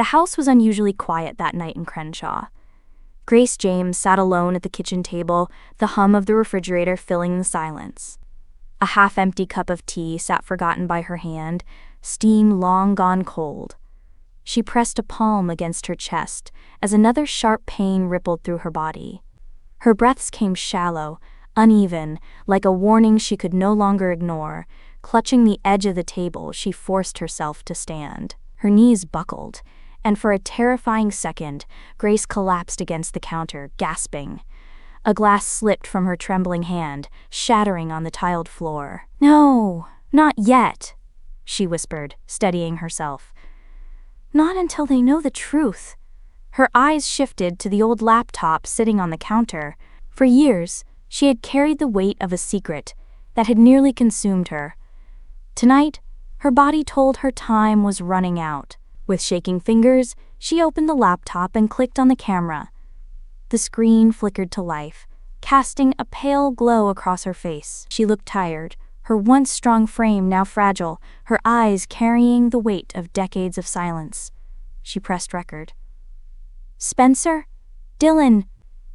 The house was unusually quiet that night in Crenshaw. Grace James sat alone at the kitchen table, the hum of the refrigerator filling the silence. A half-empty cup of tea sat forgotten by her hand, steam long gone cold. She pressed a palm against her chest as another sharp pain rippled through her body. Her breaths came shallow, uneven, like a warning she could no longer ignore. Clutching the edge of the table, she forced herself to stand. Her knees buckled, and for a terrifying second, Grace collapsed against the counter, gasping. A glass slipped from her trembling hand, shattering on the tiled floor. "No, not yet," she whispered, steadying herself. "Not until they know the truth." Her eyes shifted to the old laptop sitting on the counter. For years, she had carried the weight of a secret that had nearly consumed her. Tonight, her body told her time was running out. With shaking fingers, she opened the laptop and clicked on the camera. The screen flickered to life, casting a pale glow across her face. She looked tired, her once strong frame now fragile, her eyes carrying the weight of decades of silence. She pressed record. "Spencer? Dylan,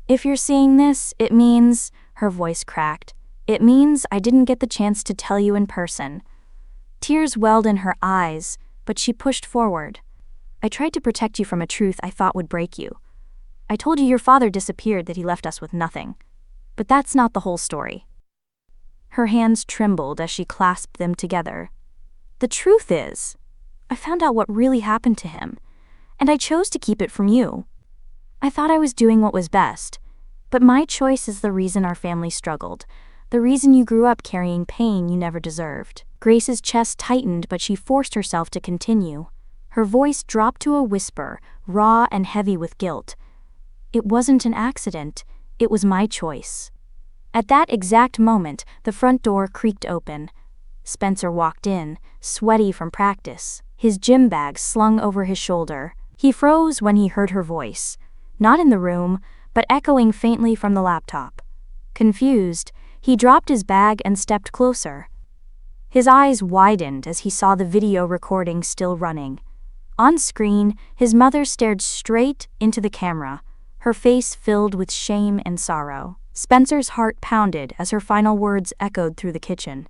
if you're seeing this, it means," her voice cracked, "it means I didn't get the chance to tell you in person." Tears welled in her eyes, but she pushed forward. "I tried to protect you from a truth I thought would break you. I told you your father disappeared, that he left us with nothing. But that's not the whole story." Her hands trembled as she clasped them together. "The truth is, I found out what really happened to him, and I chose to keep it from you. I thought I was doing what was best, but my choice is the reason our family struggled, the reason you grew up carrying pain you never deserved." Grace's chest tightened, but she forced herself to continue. Her voice dropped to a whisper, raw and heavy with guilt. "It wasn't an accident, it was my choice." At that exact moment, the front door creaked open. Spencer walked in, sweaty from practice, his gym bag slung over his shoulder. He froze when he heard her voice, not in the room, but echoing faintly from the laptop. Confused, he dropped his bag and stepped closer. His eyes widened as he saw the video recording still running. On screen, his mother stared straight into the camera, her face filled with shame and sorrow. Spencer's heart pounded as her final words echoed through the kitchen.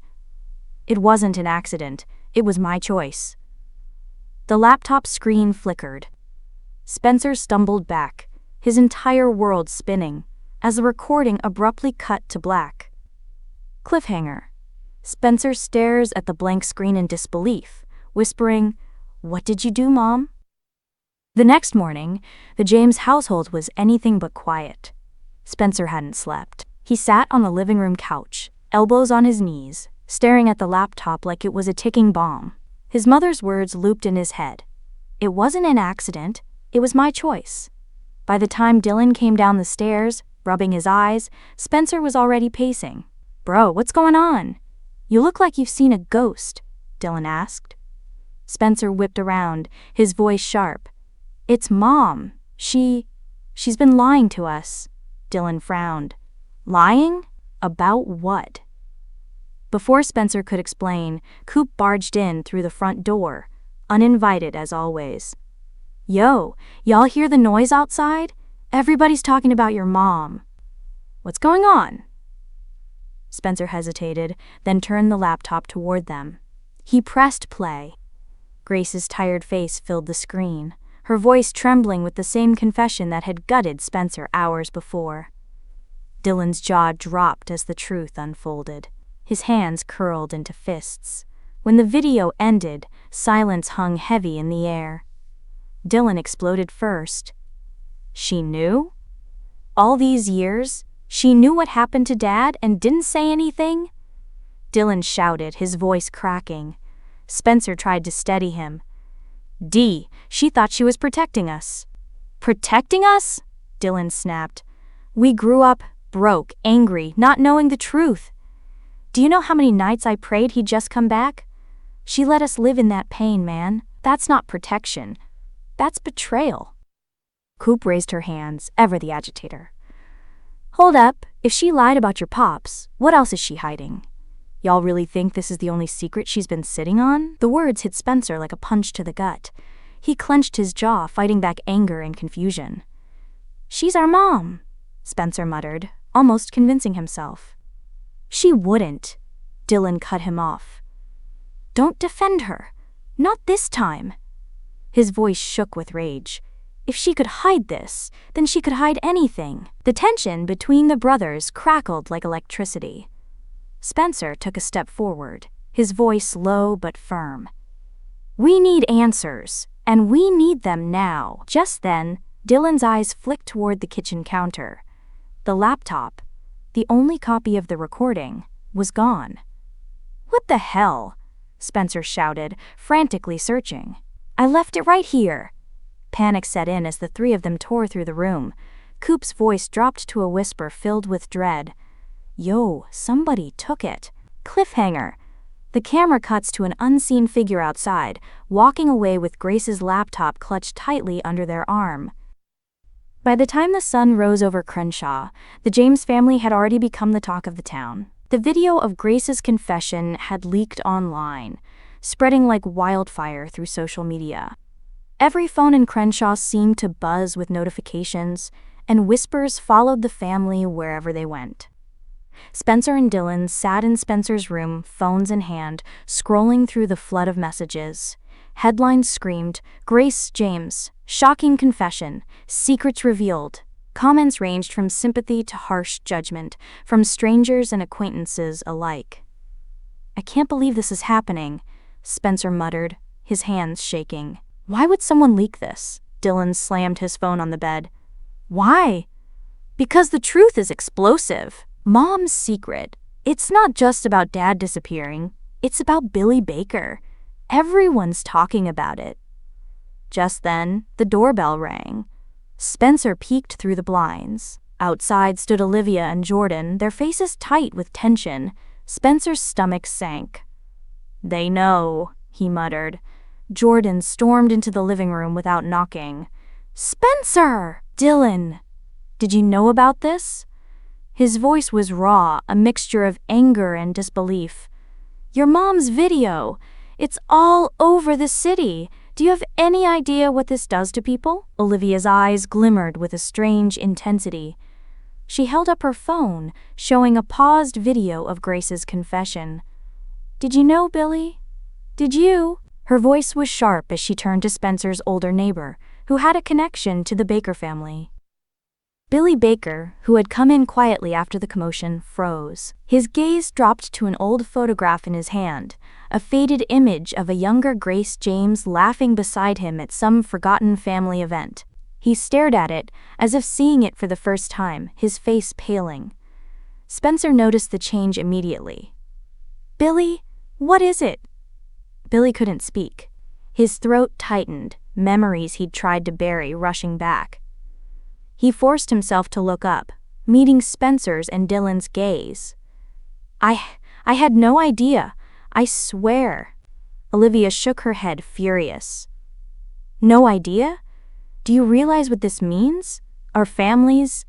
"It wasn't an accident, it was my choice." The laptop screen flickered. Spencer stumbled back, his entire world spinning, as the recording abruptly cut to black. Cliffhanger. Spencer stares at the blank screen in disbelief, whispering, "What did you do, Mom?" The next morning, the James household was anything but quiet. Spencer hadn't slept. He sat on the living room couch, elbows on his knees, staring at the laptop like it was a ticking bomb. His mother's words looped in his head. "It wasn't an accident, it was my choice." By the time Dylan came down the stairs, rubbing his eyes, Spencer was already pacing. "Bro, what's going on? You look like you've seen a ghost," Dylan asked. Spencer whipped around, his voice sharp. "It's Mom. She's been lying to us." Dylan frowned. "Lying? About what?" Before Spencer could explain, Coop barged in through the front door, uninvited as always. "Yo, y'all hear the noise outside? Everybody's talking about your mom." "What's going on?" Spencer hesitated, then turned the laptop toward them. He pressed play. Grace's tired face filled the screen, her voice trembling with the same confession that had gutted Spencer hours before. Dylan's jaw dropped as the truth unfolded. His hands curled into fists. When the video ended, silence hung heavy in the air. Dylan exploded first. "She knew? All these years, she knew what happened to Dad and didn't say anything?" Dylan shouted, his voice cracking. Spencer tried to steady him. "D, she thought she was protecting us." "Protecting us?" Dylan snapped. "We grew up, broke, angry, not knowing the truth. Do you know how many nights I prayed he'd just come back? She let us live in that pain, man. That's not protection. That's betrayal." Coop raised her hands, ever the agitator. "Hold up, if she lied about your pops, what else is she hiding? Y'all really think this is the only secret she's been sitting on?" The words hit Spencer like a punch to the gut. He clenched his jaw, fighting back anger and confusion. "She's our mom," Spencer muttered, almost convincing himself. "She wouldn't," Dylan cut him off. "Don't defend her. Not this time." His voice shook with rage. If she could hide this, then she could hide anything. The tension between the brothers crackled like electricity. Spencer took a step forward, his voice low but firm. "We need answers, and we need them now." Just then, Dylan's eyes flicked toward the kitchen counter. The laptop, the only copy of the recording, was gone. "What the hell?" Spencer shouted, frantically searching. "I left it right here." Panic set in as the three of them tore through the room. Coop's voice dropped to a whisper filled with dread. "Yo, somebody took it." Cliffhanger. The camera cuts to an unseen figure outside, walking away with Grace's laptop clutched tightly under their arm. By the time the sun rose over Crenshaw, the James family had already become the talk of the town. The video of Grace's confession had leaked online, spreading like wildfire through social media. Every phone in Crenshaw seemed to buzz with notifications, and whispers followed the family wherever they went. Spencer and Dylan sat in Spencer's room, phones in hand, scrolling through the flood of messages. Headlines screamed, "Grace James, shocking confession, secrets revealed." Comments ranged from sympathy to harsh judgment, from strangers and acquaintances alike. "I can't believe this is happening," Spencer muttered, his hands shaking. "Why would someone leak this?" Dylan slammed his phone on the bed. "Why?" "Because the truth is explosive. Mom's secret. It's not just about Dad disappearing. It's about Billy Baker. Everyone's talking about it." Just then, the doorbell rang. Spencer peeked through the blinds. Outside stood Olivia and Jordan, their faces tight with tension. Spencer's stomach sank. "They know," he muttered. Jordan stormed into the living room without knocking. "Spencer!" "Dylan, did you know about this?" His voice was raw, a mixture of anger and disbelief. "Your mom's video. It's all over the city. Do you have any idea what this does to people?" Olivia's eyes glimmered with a strange intensity. She held up her phone, showing a paused video of Grace's confession. "Did you know, Billy? Did you?" Her voice was sharp as she turned to Spencer's older neighbor, who had a connection to the Baker family. Billy Baker, who had come in quietly after the commotion, froze. His gaze dropped to an old photograph in his hand, a faded image of a younger Grace James laughing beside him at some forgotten family event. He stared at it, as if seeing it for the first time, his face paling. Spencer noticed the change immediately. "Billy, what is it?" Billy couldn't speak. His throat tightened, memories he'd tried to bury rushing back. He forced himself to look up, meeting Spencer's and Dylan's gaze. I had no idea. I swear." Olivia shook her head, furious. "No idea? Do you realize what this means? Our families,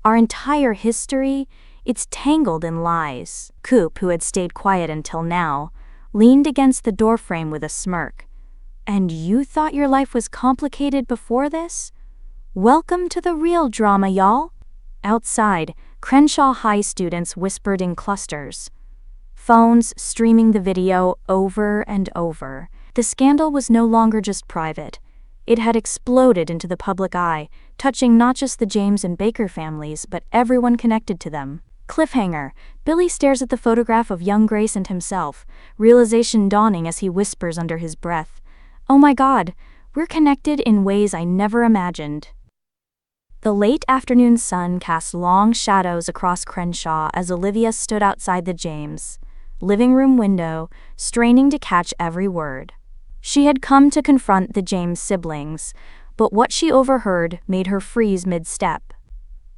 our entire history, it's tangled in lies." Coop, who had stayed quiet until now, leaned against the doorframe with a smirk. "And you thought your life was complicated before this? Welcome to the real drama, y'all." Outside, Crenshaw High students whispered in clusters, phones streaming the video over and over. The scandal was no longer just private. It had exploded into the public eye, touching not just the James and Baker families, but everyone connected to them. Cliffhanger. Billy stares at the photograph of young Grace and himself, realization dawning as he whispers under his breath, "Oh my God, we're connected in ways I never imagined." The late afternoon sun cast long shadows across Crenshaw as Olivia stood outside the James' living room window, straining to catch every word. She had come to confront the James siblings, but what she overheard made her freeze mid-step.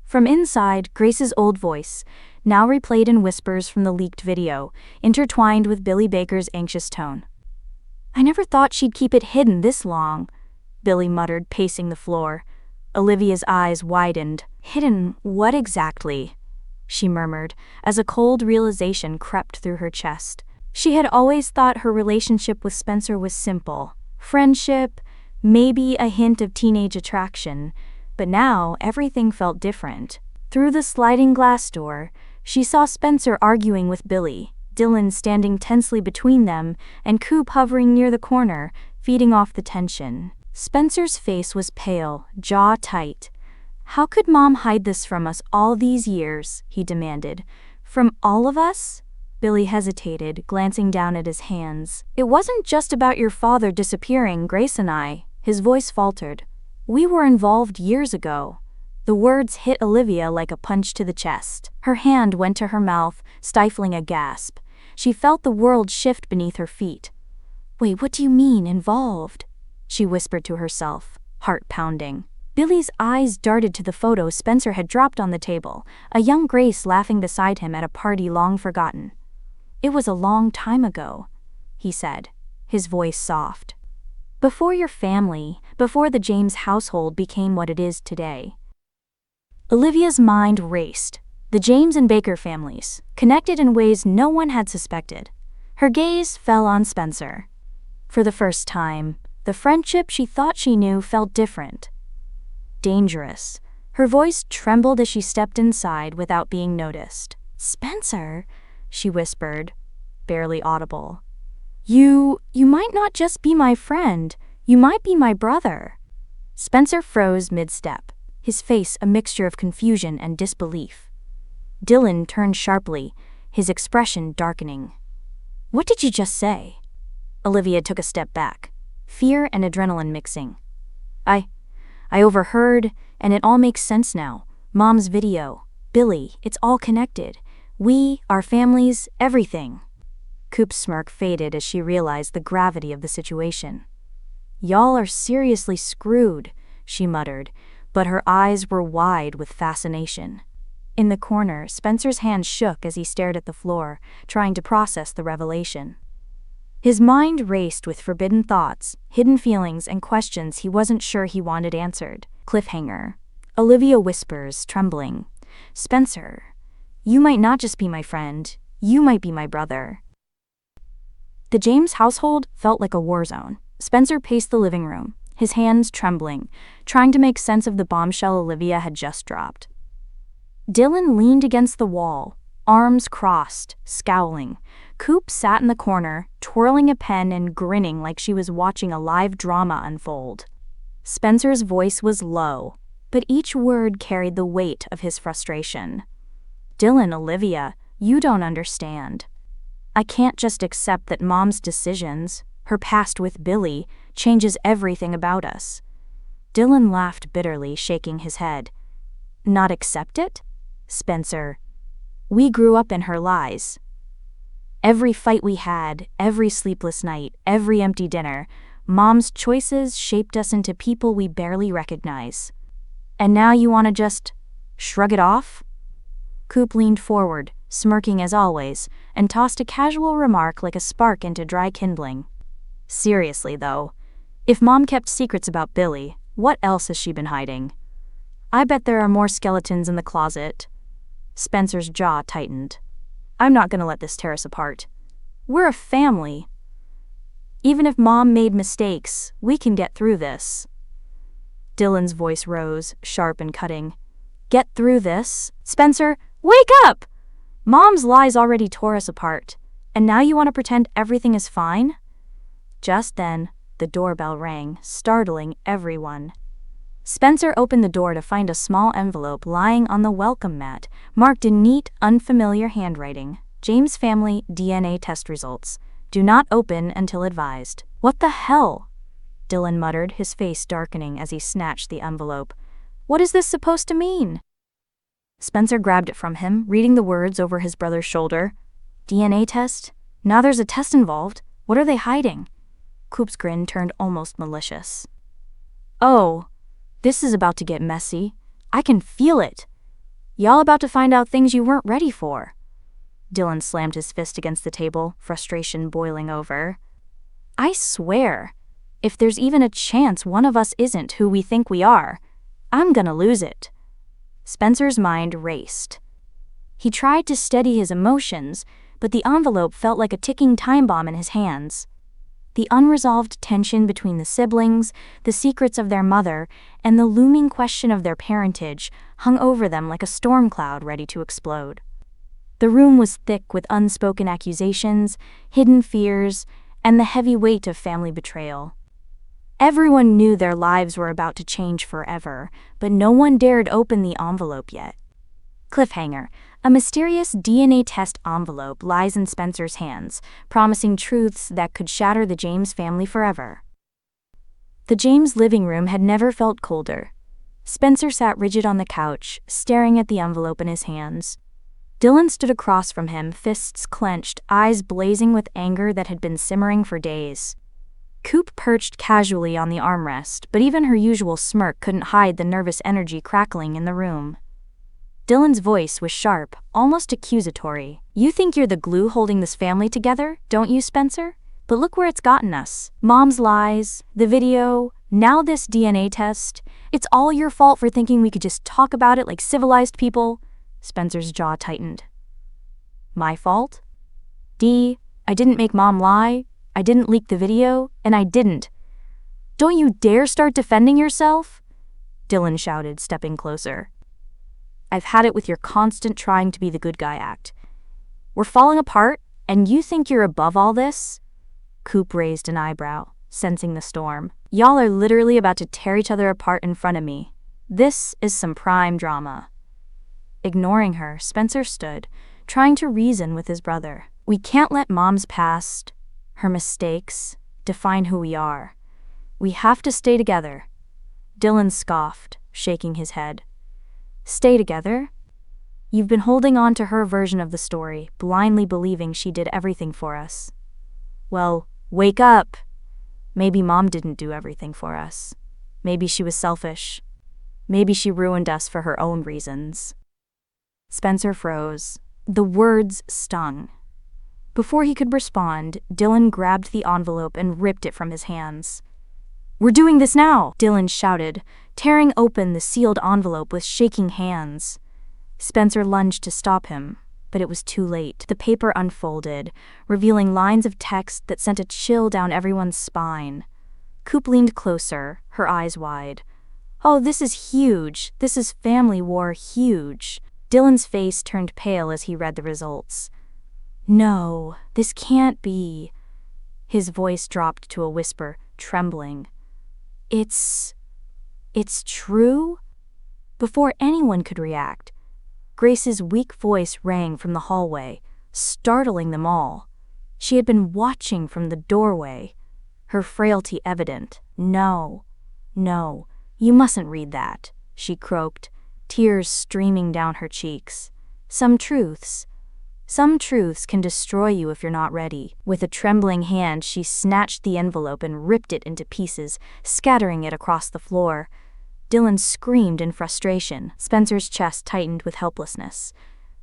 From inside, Grace's old voice, now replayed in whispers from the leaked video, intertwined with Billy Baker's anxious tone. "I never thought she'd keep it hidden this long," Billy muttered, pacing the floor. Olivia's eyes widened. "Hidden what exactly?" she murmured, as a cold realization crept through her chest. She had always thought her relationship with Spencer was simple. Friendship, maybe a hint of teenage attraction, but now everything felt different. Through the sliding glass door, she saw Spencer arguing with Billy, Dylan standing tensely between them, and Coop hovering near the corner, feeding off the tension. Spencer's face was pale, jaw tight. "How could Mom hide this from us all these years?" he demanded. "From all of us?" Billy hesitated, glancing down at his hands. "It wasn't just about your father disappearing, Grace and I." His voice faltered. "We were involved years ago." The words hit Olivia like a punch to the chest. Her hand went to her mouth, stifling a gasp. She felt the world shift beneath her feet. "Wait, what do you mean, involved?" she whispered to herself, heart pounding. Billy's eyes darted to the photo Spencer had dropped on the table, a young Grace laughing beside him at a party long forgotten. "It was a long time ago," he said, his voice soft. "Before your family, before the James household became what it is today." Olivia's mind raced. The James and Baker families, connected in ways no one had suspected. Her gaze fell on Spencer. For the first time, the friendship she thought she knew felt different. Dangerous. Her voice trembled as she stepped inside without being noticed. "Spencer," she whispered, barely audible. You might not just be my friend, you might be my brother." Spencer froze mid-step, his face a mixture of confusion and disbelief. Dylan turned sharply, his expression darkening. "What did you just say?" Olivia took a step back, fear and adrenaline mixing. I overheard, and it all makes sense now. Mom's video, Billy, it's all connected. We, our families, everything." Coop's smirk faded as she realized the gravity of the situation. "Y'all are seriously screwed," she muttered, but her eyes were wide with fascination. In the corner, Spencer's hand shook as he stared at the floor, trying to process the revelation. His mind raced with forbidden thoughts, hidden feelings, and questions he wasn't sure he wanted answered. Cliffhanger. Olivia whispers, trembling, "Spencer, you might not just be my friend, you might be my brother." The James household felt like a war zone. Spencer paced the living room, his hands trembling, trying to make sense of the bombshell Olivia had just dropped. Dylan leaned against the wall, arms crossed, scowling. Coop sat in the corner, twirling a pen and grinning like she was watching a live drama unfold. Spencer's voice was low, but each word carried the weight of his frustration. "Dylan, Olivia, you don't understand. I can't just accept that Mom's decisions, her past with Billy, changes everything about us." Dylan laughed bitterly, shaking his head. "Not accept it? Spencer, we grew up in her lies. Every fight we had, every sleepless night, every empty dinner, Mom's choices shaped us into people we barely recognize. And now you want to just shrug it off?" Coop leaned forward, smirking as always, and tossed a casual remark like a spark into dry kindling. "Seriously, though, if Mom kept secrets about Billy, what else has she been hiding? I bet there are more skeletons in the closet." Spencer's jaw tightened. "I'm not gonna let this tear us apart. We're a family. Even if Mom made mistakes, we can get through this." Dylan's voice rose, sharp and cutting. "Get through this? Spencer, wake up! Mom's lies already tore us apart, and now you want to pretend everything is fine?" Just then, the doorbell rang, startling everyone. Spencer opened the door to find a small envelope lying on the welcome mat, marked in neat, unfamiliar handwriting. "James family DNA test results. Do not open until advised." "What the hell?" Dylan muttered, his face darkening as he snatched the envelope. "What is this supposed to mean?" Spencer grabbed it from him, reading the words over his brother's shoulder. "DNA test? Now there's a test involved. What are they hiding?" Coop's grin turned almost malicious. "Oh, this is about to get messy. I can feel it. Y'all about to find out things you weren't ready for." Dylan slammed his fist against the table, frustration boiling over. "I swear, if there's even a chance one of us isn't who we think we are, I'm gonna lose it." Spencer's mind raced. He tried to steady his emotions, but the envelope felt like a ticking time bomb in his hands. The unresolved tension between the siblings, the secrets of their mother, and the looming question of their parentage hung over them like a storm cloud ready to explode. The room was thick with unspoken accusations, hidden fears, and the heavy weight of family betrayal. Everyone knew their lives were about to change forever, but no one dared open the envelope yet. Cliffhanger. A mysterious DNA test envelope lies in Spencer's hands, promising truths that could shatter the James family forever. The James living room had never felt colder. Spencer sat rigid on the couch, staring at the envelope in his hands. Dylan stood across from him, fists clenched, eyes blazing with anger that had been simmering for days. Coop perched casually on the armrest, but even her usual smirk couldn't hide the nervous energy crackling in the room. Dylan's voice was sharp, almost accusatory. "You think you're the glue holding this family together, don't you, Spencer? But look where it's gotten us. Mom's lies, the video, now this DNA test. It's all your fault for thinking we could just talk about it like civilized people." Spencer's jaw tightened. "My fault? Dee, I didn't make Mom lie, I didn't leak the video, and I didn't. Don't you dare start defending yourself," Dylan shouted, stepping closer. "I've had it with your constant trying to be the good guy act. We're falling apart, and you think you're above all this?" Coop raised an eyebrow, sensing the storm. "Y'all are literally about to tear each other apart in front of me. This is some prime drama." Ignoring her, Spencer stood, trying to reason with his brother. "We can't let Mom's past, her mistakes, define who we are. We have to stay together." Dylan scoffed, shaking his head. "Stay together? You've been holding on to her version of the story, blindly believing she did everything for us. Well, wake up! Maybe Mom didn't do everything for us. Maybe she was selfish. Maybe she ruined us for her own reasons." Spencer froze. The words stung. Before he could respond, Dylan grabbed the envelope and ripped it from his hands. "We're doing this now!" Dylan shouted, tearing open the sealed envelope with shaking hands. Spencer lunged to stop him, but it was too late. The paper unfolded, revealing lines of text that sent a chill down everyone's spine. Coop leaned closer, her eyes wide. "Oh, this is huge. This is family war huge." Dylan's face turned pale as he read the results. "No, this can't be." His voice dropped to a whisper, trembling. It's true?" Before anyone could react, Grace's weak voice rang from the hallway, startling them all. She had been watching from the doorway, her frailty evident. No, you mustn't read that," she croaked, tears streaming down her cheeks. Some truths can destroy you if you're not ready." With a trembling hand, she snatched the envelope and ripped it into pieces, scattering it across the floor. Dylan screamed in frustration. Spencer's chest tightened with helplessness.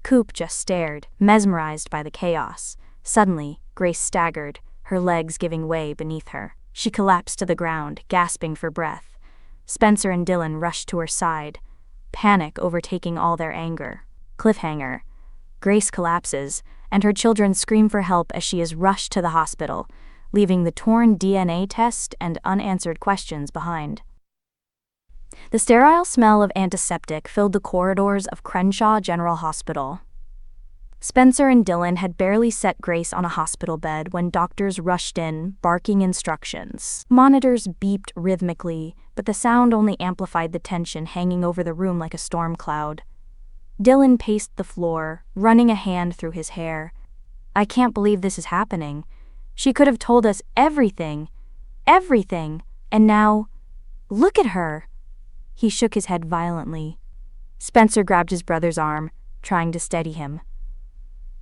Coop just stared, mesmerized by the chaos. Suddenly, Grace staggered, her legs giving way beneath her. She collapsed to the ground, gasping for breath. Spencer and Dylan rushed to her side, panic overtaking all their anger. Cliffhanger. Grace collapses, and her children scream for help as she is rushed to the hospital, leaving the torn DNA test and unanswered questions behind. The sterile smell of antiseptic filled the corridors of Crenshaw General Hospital. Spencer and Dylan had barely set Grace on a hospital bed when doctors rushed in, barking instructions. Monitors beeped rhythmically, but the sound only amplified the tension hanging over the room like a storm cloud. Dylan paced the floor, running a hand through his hair. "I can't believe this is happening. She could have told us everything, and now, look at her." He shook his head violently. Spencer grabbed his brother's arm, trying to steady him.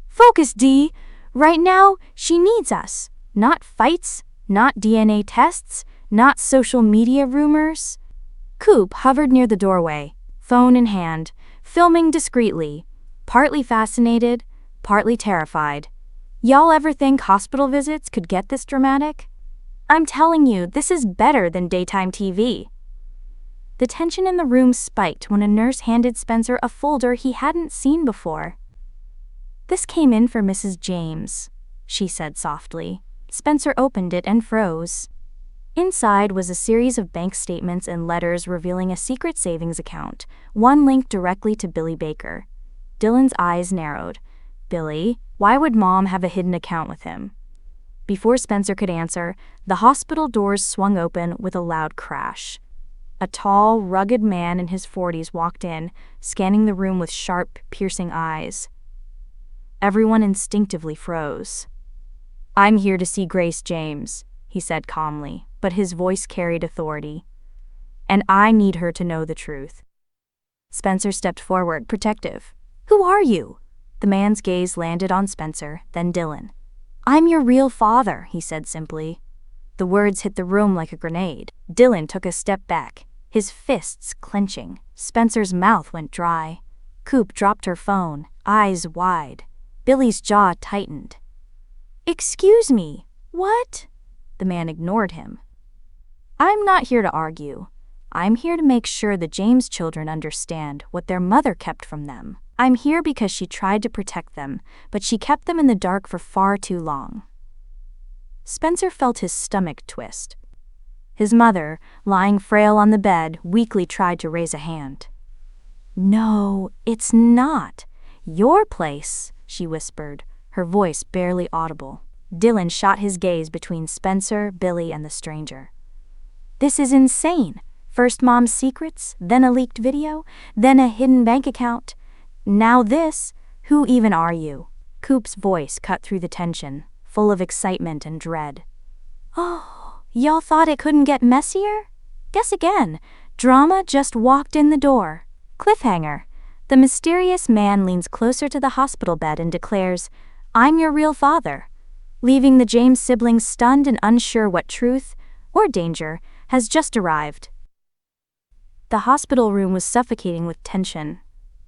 "Focus, Dee! Right now, she needs us. Not fights, not DNA tests, not social media rumors." Coop hovered near the doorway, phone in hand, filming discreetly, partly fascinated, partly terrified. "Y'all ever think hospital visits could get this dramatic? I'm telling you, this is better than daytime TV." The tension in the room spiked when a nurse handed Spencer a folder he hadn't seen before. "This came in for Mrs. James," she said softly. Spencer opened it and froze. Inside was a series of bank statements and letters revealing a secret savings account, one linked directly to Billy Baker. Dylan's eyes narrowed. Billy? Why would Mom have a hidden account with him? Before Spencer could answer, the hospital doors swung open with a loud crash. A tall, rugged man in his 40s walked in, scanning the room with sharp, piercing eyes. Everyone instinctively froze. "I'm here to see Grace James," he said calmly, but his voice carried authority. "And I need her to know the truth." Spencer stepped forward, protective. "Who are you?" The man's gaze landed on Spencer, then Dylan. "I'm your real father," he said simply. The words hit the room like a grenade. Dylan took a step back, his fists clenching. Spencer's mouth went dry. Coop dropped her phone, eyes wide. Billy's jaw tightened. "Excuse me, what?" The man ignored him. "I'm not here to argue. I'm here to make sure the James children understand what their mother kept from them. I'm here because she tried to protect them, but she kept them in the dark for far too long." Spencer felt his stomach twist. His mother, lying frail on the bed, weakly tried to raise a hand. "No, it's not your place," she whispered, her voice barely audible. Dylan shot his gaze between Spencer, Billy, and the stranger. "This is insane. First Mom's secrets, then a leaked video, then a hidden bank account. Now this. Who even are you?" Coop's voice cut through the tension, full of excitement and dread. "Oh, y'all thought it couldn't get messier? Guess again. Drama just walked in the door." Cliffhanger. The mysterious man leans closer to the hospital bed and declares, "I'm your real father," leaving the James siblings stunned and unsure what truth, or danger, has just arrived. The hospital room was suffocating with tension.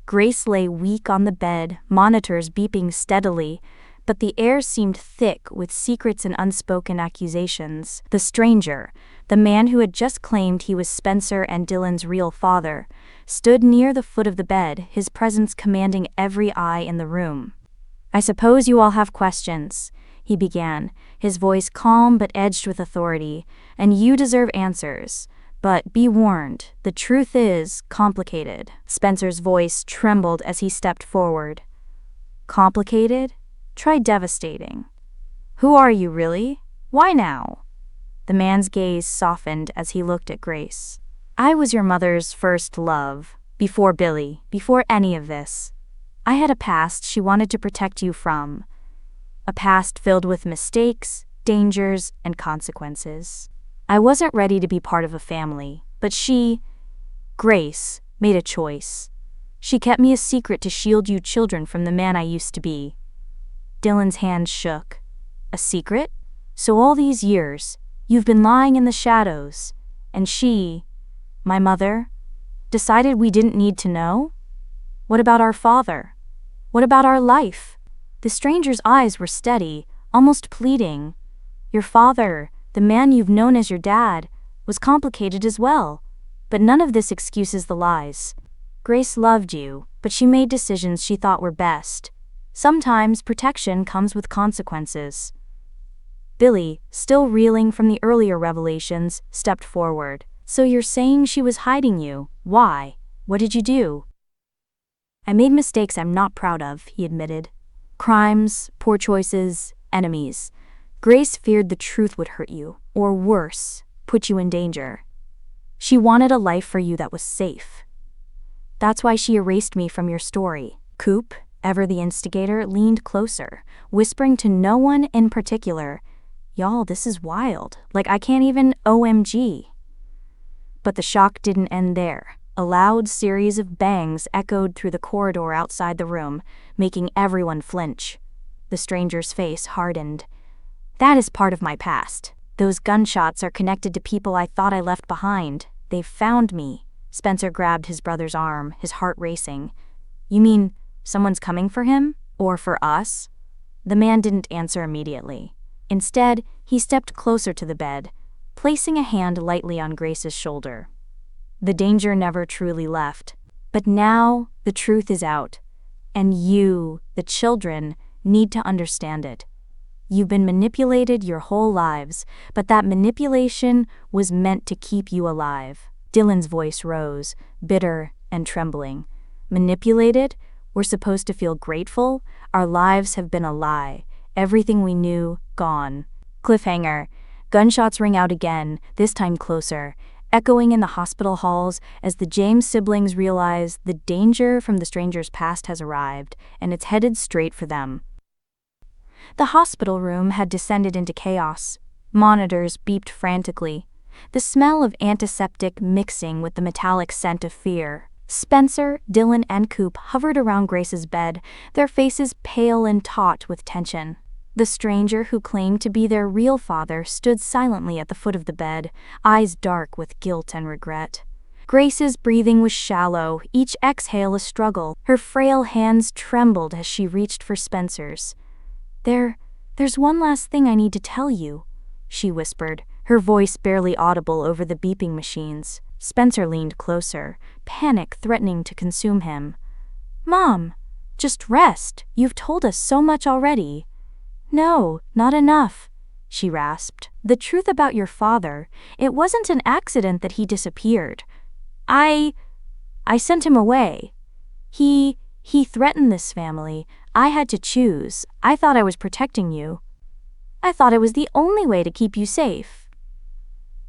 Grace lay weak on the bed, monitors beeping steadily, but the air seemed thick with secrets and unspoken accusations. The stranger, the man who had just claimed he was Spencer and Dylan's real father, stood near the foot of the bed, his presence commanding every eye in the room. "I suppose you all have questions," he began, his voice calm but edged with authority, "and you deserve answers. But be warned, the truth is complicated." Spencer's voice trembled as he stepped forward. "Complicated? Try devastating. Who are you really? Why now?" The man's gaze softened as he looked at Grace. "I was your mother's first love, before Billy, before any of this. I had a past she wanted to protect you from. A past filled with mistakes, dangers, and consequences. I wasn't ready to be part of a family, but she, Grace, made a choice. She kept me a secret to shield you children from the man I used to be." Dylan's hand shook. "A secret? So all these years, you've been lying in the shadows, and she, my mother, decided we didn't need to know? What about our father? What about our life?" The stranger's eyes were steady, almost pleading. "Your father, the man you've known as your dad, was complicated as well, but none of this excuses the lies. Grace loved you, but she made decisions she thought were best. Sometimes protection comes with consequences." Billy, still reeling from the earlier revelations, stepped forward. "So you're saying she was hiding you? Why? What did you do?" "I made mistakes I'm not proud of," he admitted. "Crimes, poor choices, enemies. Grace feared the truth would hurt you, or worse, put you in danger. She wanted a life for you that was safe. That's why she erased me from your story." Coop, ever the instigator, leaned closer, whispering to no one in particular, "Y'all, this is wild. Like I can't even OMG." But the shock didn't end there. A loud series of bangs echoed through the corridor outside the room, making everyone flinch. The stranger's face hardened. "That is part of my past. Those gunshots are connected to people I thought I left behind. They've found me." Spencer grabbed his brother's arm, his heart racing. "You mean someone's coming for him? Or for us?" The man didn't answer immediately. Instead, he stepped closer to the bed, placing a hand lightly on Grace's shoulder. The danger never truly left. But now, the truth is out. And you, the children, need to understand it. You've been manipulated your whole lives, but that manipulation was meant to keep you alive. Dylan's voice rose, bitter and trembling. Manipulated? We're supposed to feel grateful? Our lives have been a lie. Everything we knew, gone. Cliffhanger. Gunshots ring out again, this time closer, echoing in the hospital halls as the James siblings realize the danger from the stranger's past has arrived, and it's headed straight for them. The hospital room had descended into chaos. Monitors beeped frantically, the smell of antiseptic mixing with the metallic scent of fear. Spencer, Dylan, and Coop hovered around Grace's bed, their faces pale and taut with tension. The stranger who claimed to be their real father stood silently at the foot of the bed, eyes dark with guilt and regret. Grace's breathing was shallow, each exhale a struggle. Her frail hands trembled as she reached for Spencer's. There's one last thing I need to tell you," she whispered, her voice barely audible over the beeping machines. Spencer leaned closer, panic threatening to consume him. "Mom, just rest. You've told us so much already." "No, not enough," she rasped. "The truth about your father, it wasn't an accident that he disappeared. I sent him away. He threatened this family. I had to choose. I thought I was protecting you. I thought it was the only way to keep you safe."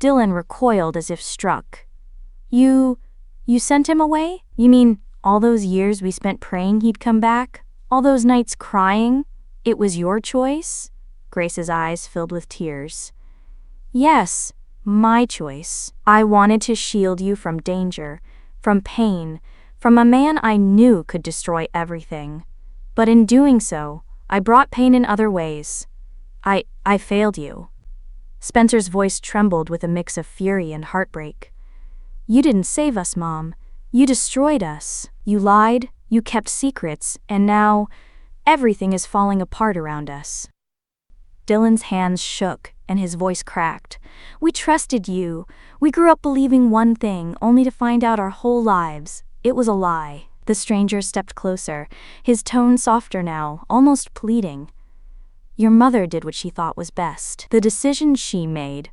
Dylan recoiled as if struck. You sent him away? You mean all those years we spent praying he'd come back? All those nights crying? It was your choice?" Grace's eyes filled with tears. "Yes, my choice. I wanted to shield you from danger, from pain, from a man I knew could destroy everything. But in doing so, I brought pain in other ways. I failed you." Spencer's voice trembled with a mix of fury and heartbreak. "You didn't save us, Mom. You destroyed us. You lied, you kept secrets, and now everything is falling apart around us." Dylan's hands shook and his voice cracked. "We trusted you. We grew up believing one thing, only to find out our whole lives it was a lie." The stranger stepped closer, his tone softer now, almost pleading. "Your mother did what she thought was best. The decisions she made,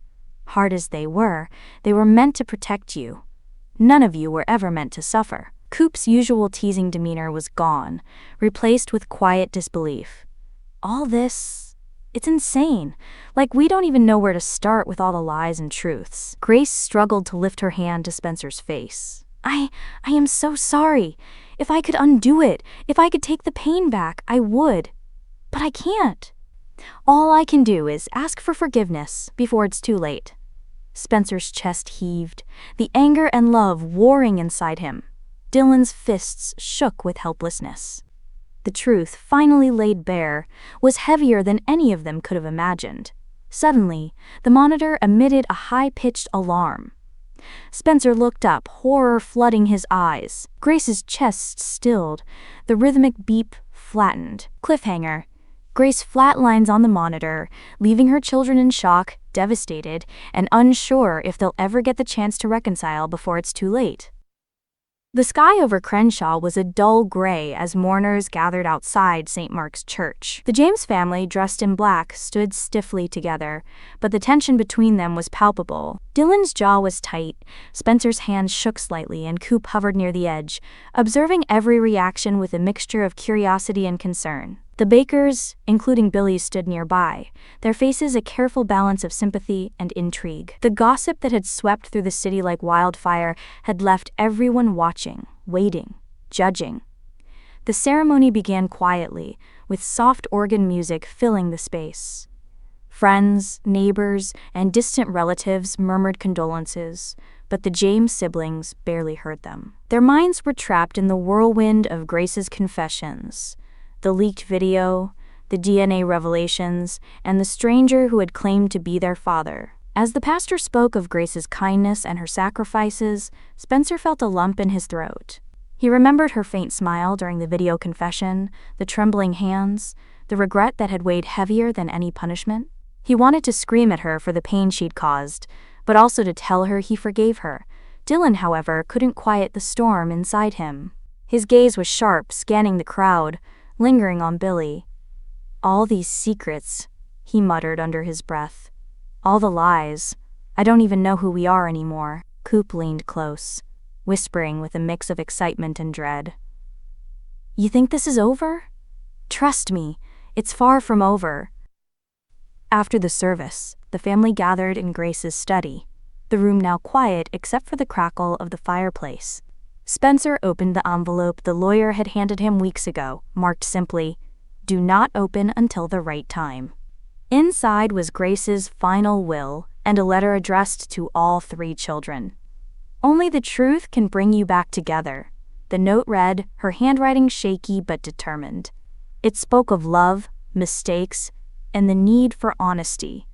hard as they were meant to protect you. None of you were ever meant to suffer." Coop's usual teasing demeanor was gone, replaced with quiet disbelief. "All this, it's insane. Like we don't even know where to start with all the lies and truths." Grace struggled to lift her hand to Spencer's face. I am so sorry. If I could undo it, if I could take the pain back, I would. But I can't. All I can do is ask for forgiveness before it's too late." Spencer's chest heaved, the anger and love warring inside him. Dylan's fists shook with helplessness. The truth, finally laid bare, was heavier than any of them could have imagined. Suddenly, the monitor emitted a high-pitched alarm. Spencer looked up, horror flooding his eyes. Grace's chest stilled, the rhythmic beep flattened. Cliffhanger. Grace flatlines on the monitor, leaving her children in shock, devastated, and unsure if they'll ever get the chance to reconcile before it's too late. The sky over Crenshaw was a dull gray as mourners gathered outside St. Mark's Church. The James family, dressed in black, stood stiffly together, but the tension between them was palpable. Dylan's jaw was tight, Spencer's hands shook slightly, and Coop hovered near the edge, observing every reaction with a mixture of curiosity and concern. The Bakers, including Billy, stood nearby, their faces a careful balance of sympathy and intrigue. The gossip that had swept through the city like wildfire had left everyone watching, waiting, judging. The ceremony began quietly, with soft organ music filling the space. Friends, neighbors, and distant relatives murmured condolences, but the James siblings barely heard them. Their minds were trapped in the whirlwind of Grace's confessions. The leaked video, the DNA revelations, and the stranger who had claimed to be their father. As the pastor spoke of Grace's kindness and her sacrifices, Spencer felt a lump in his throat. He remembered her faint smile during the video confession, the trembling hands, the regret that had weighed heavier than any punishment. He wanted to scream at her for the pain she'd caused, but also to tell her he forgave her. Dylan, however, couldn't quiet the storm inside him. His gaze was sharp, scanning the crowd, lingering on Billy. All these secrets, he muttered under his breath. All the lies. I don't even know who we are anymore. Coop leaned close, whispering with a mix of excitement and dread. You think this is over? Trust me, it's far from over. After the service, the family gathered in Grace's study, the room now quiet except for the crackle of the fireplace. Spencer opened the envelope the lawyer had handed him weeks ago, marked simply, "Do not open until the right time." Inside was Grace's final will and a letter addressed to all 3 children. "Only the truth can bring you back together," the note read, her handwriting shaky but determined. It spoke of love, mistakes, and the need for honesty,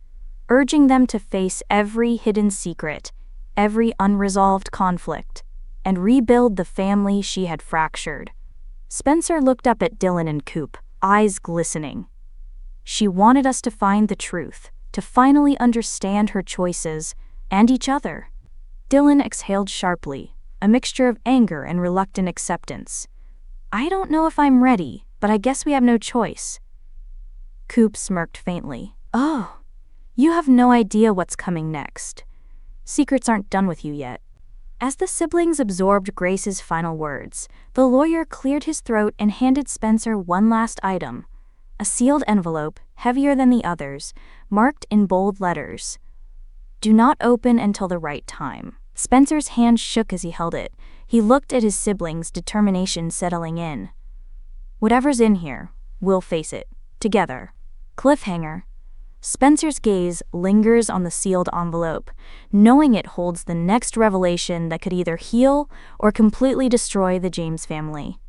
urging them to face every hidden secret, every unresolved conflict, and rebuild the family she had fractured. Spencer looked up at Dylan and Coop, eyes glistening. She wanted us to find the truth, to finally understand her choices and each other. Dylan exhaled sharply, a mixture of anger and reluctant acceptance. I don't know if I'm ready, but I guess we have no choice. Coop smirked faintly. Oh, you have no idea what's coming next. Secrets aren't done with you yet. As the siblings absorbed Grace's final words, the lawyer cleared his throat and handed Spencer one last item, a sealed envelope, heavier than the others, marked in bold letters. Do not open until the right time. Spencer's hand shook as he held it. He looked at his siblings, determination settling in. Whatever's in here, we'll face it, together. Cliffhanger. Spencer's gaze lingers on the sealed envelope, knowing it holds the next revelation that could either heal or completely destroy the James family.